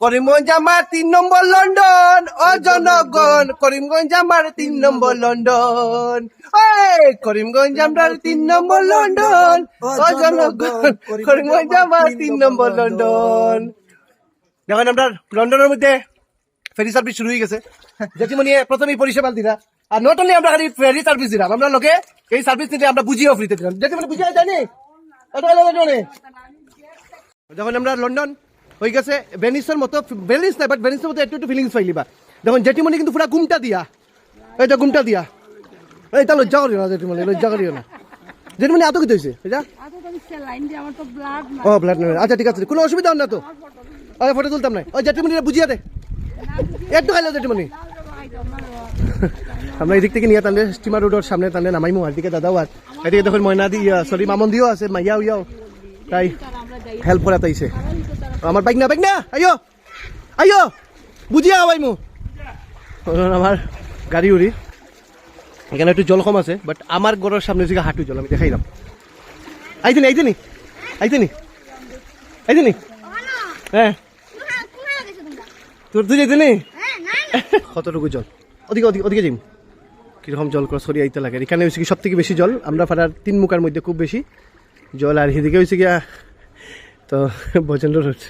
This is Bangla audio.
করিমগঞ্জ আমার 3 নম্বর লন্ডন, ও জনগণ করিমগঞ্জ আমার 3 নম্বর লন্ডন। ওই করিমগঞ্জ আমার 3 নম্বর লন্ডন, ও জনগণ করিমগঞ্জ আমার 3 নম্বর লন্ডন। দেখেন আমরা লন্ডনের মধ্যে ফেরি সার্ভিস শুরু হয়ে গেছে। জেঠিমণি প্রথমেই পরিষেবা দিলা, আর নট অনলি আমরা খালি ফেরি সার্ভিস দিলাম, আমরা লোকে এই সার্ভিস নিতে আমরা বুঝিয়েও ফ্রিতে দিলাম। জেঠিমণি বুঝিয়ে জানি যখন আমরা লন্ডন হয়ে গেছে ভেনিসের মতো, ভেনিস না বাট ভেনিসের মতো একটু একটু ফিলিংস পাইলিবা। দেখুন জেঠিমণি কিন্তু পুরা ঘুমটা দিয়া, এইটা ঘুমটা দিয়া, এইটা লজ্জা করিও না জেঠিমণি, লজ্জা করিও না। জেঠিমণি এত কিছু হয়েছে এটা? ও ব্লাড নেই, আচ্ছা ঠিক আছে, কোনো অসুবিধা না তো। ফটো তুলতাম না। ওই জেঠিমণি বুঝিয়ে দে, একটু খাইলো জেঠিমণি। আমরা এদিক থেকে নিয়ে তাহলে স্টিমার রোডের সামনে তাহলে নামাইমু, আর দিকে দাদাও আর এদিকে দেখুন ময়নাদি সরি মামন্দিও আছে, মাইয়াও ইয়াও তাই হেল্প করা তাইছে। আমার বাইক না আইও আইও বুঝিয়া আবাইমু। আমার গাড়ি উড়ি এখানে একটু জল কম আছে, বাট আমার ঘরের সামনে যে হাঁটু জল আমি দেখাইলাম। আইতেনি হ্যাঁ তোর তুই যাইতেনি কতটুকু জল ওদিকে যাইম, কিরকম জল ক্রস করি আইতে লাগে। এখানে হয়েছে কি সব থেকে বেশি জল, আমরা পাড়ার 3 মুখার মধ্যে খুব বেশি জল, আর সেদিকে হয়েছে গিয়া তো বজেন্দ্র রোড।